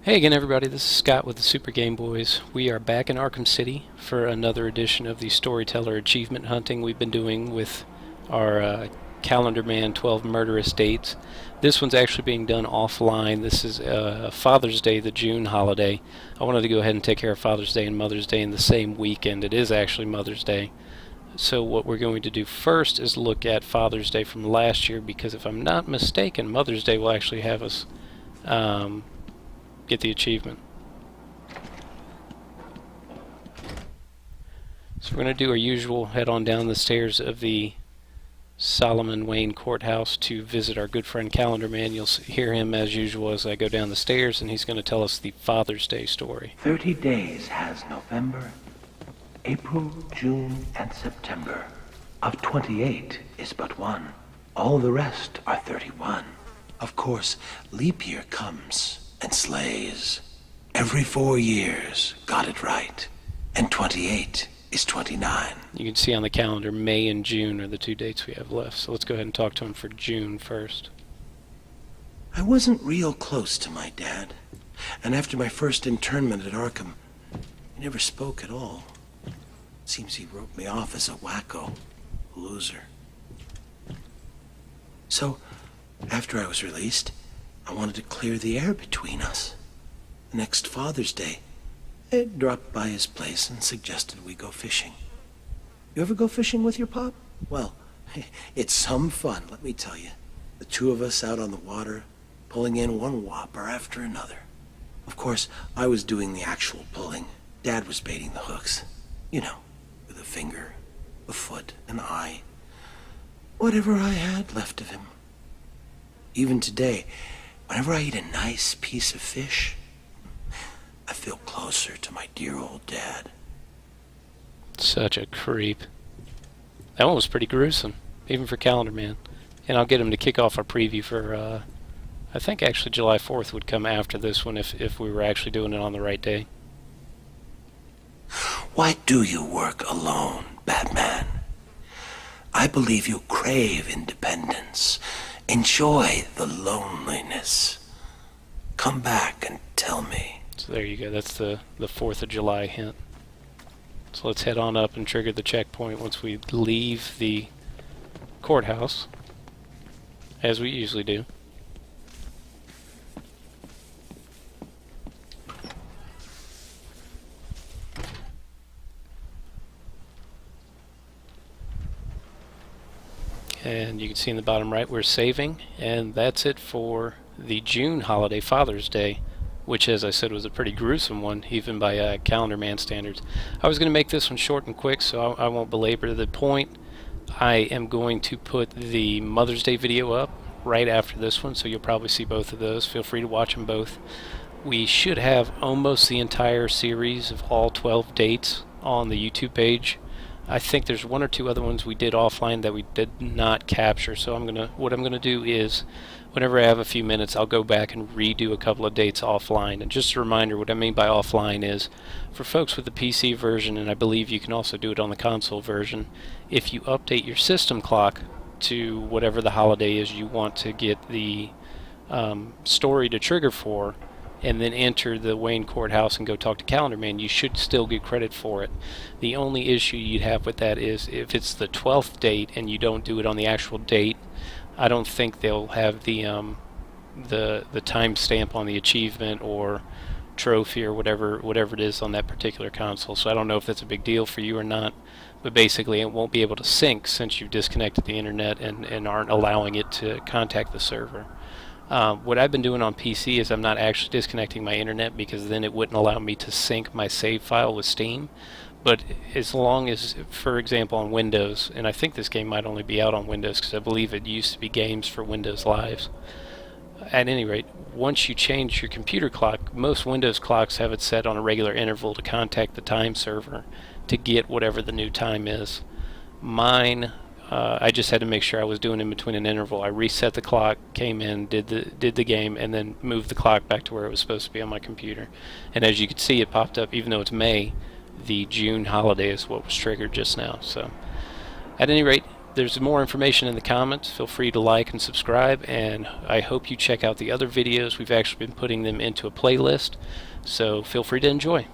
Hey again everybody, this is Scott with the Super Game Boys. We are back in Arkham City for another edition of the Storyteller achievement hunting we've been doing with our Calendar Man 12 murderous dates. This one's actually being done offline. This is Father's Day, the June holiday. I wanted to go ahead and take care of Father's Day and Mother's Day in the same weekend. It is actually Mother's Day. So what we're going to do first is look at Father's Day from last year, because if I'm not mistaken, Mother's Day will actually have us get the achievement. So we're going to do our usual, head on down the stairs of the Solomon Wayne Courthouse to visit our good friend Calendar Man. You'll hear him as usual as I go down the stairs, and he's going to tell us the Father's Day story. 30 days has November, April, June, and September. Of 28 is but one. All the rest are 31. Of course, leap year comes and slays. Every 4 years got it right, and 28 is 29. You can see on the calendar May and June are the two dates we have left, so let's go ahead and talk to him for June first. I wasn't real close to my dad, and after my first internment at Arkham, he never spoke at all. Seems he wrote me off as a wacko, loser. So, after I was released, I wanted to clear the air between us. The next Father's Day, I dropped by his place and suggested we go fishing. You ever go fishing with your pop? Well, it's some fun, let me tell you. The two of us out on the water, pulling in one whopper after another. Of course, I was doing the actual pulling. Dad was baiting the hooks. You know, with a finger, a foot, an eye. Whatever I had left of him. Even today, whenever I eat a nice piece of fish, I feel closer to my dear old dad. Such a creep. That one was pretty gruesome, even for Calendar Man. And I'll get him to kick off our preview for, I think actually July 4th would come after this one if we were actually doing it on the right day. Why do you work alone, Batman? I believe you crave independence. Enjoy the loneliness. Come back and tell me. So there you go, that's the 4th of July hint. So let's head on up and trigger the checkpoint once we leave the courthouse, as we usually do. And you can see in the bottom right we're saving, and that's it for the June holiday, Father's Day, which, as I said, was a pretty gruesome one, even by Calendar Man standards. I was going to make this one short and quick, so I won't belabor the point. I am going to put the Mother's Day video up right after this one, so you'll probably see both of those. Feel free to watch them both. We should have almost the entire series of all 12 dates on the YouTube page. I think there's one or two other ones we did offline that we did not capture, so what I'm gonna do is, whenever I have a few minutes, I'll go back and redo a couple of dates offline. And just a reminder, what I mean by offline is, for folks with the PC version, and I believe you can also do it on the console version, if you update your system clock to whatever the holiday is you want to get the story to trigger for, and then enter the Wayne Courthouse and go talk to Calendar Man, you should still get credit for it. The only issue you'd have with that is if it's the 12th date and you don't do it on the actual date, I don't think they'll have the timestamp on the achievement or trophy or whatever it is on that particular console. So I don't know if that's a big deal for you or not, but basically it won't be able to sync since you've disconnected the internet and aren't allowing it to contact the server. What I've been doing on PC is I'm not actually disconnecting my internet, because then it wouldn't allow me to sync my save file with Steam. But as long as, for example, on Windows, and I think this game might only be out on Windows because I believe it used to be games for Windows Lives. At any rate, once you change your computer clock, most Windows clocks have it set on a regular interval to contact the time server to get whatever the new time is. Mine, I just had to make sure I was doing in between an interval. I reset the clock, came in, did the game, and then moved the clock back to where it was supposed to be on my computer. And as you can see, it popped up, even though it's May, the June holiday is what was triggered just now. So, at any rate, There's more information in the comments. Feel free to like and subscribe, and I hope you check out the other videos. We've actually been putting them into a playlist, so feel free to enjoy.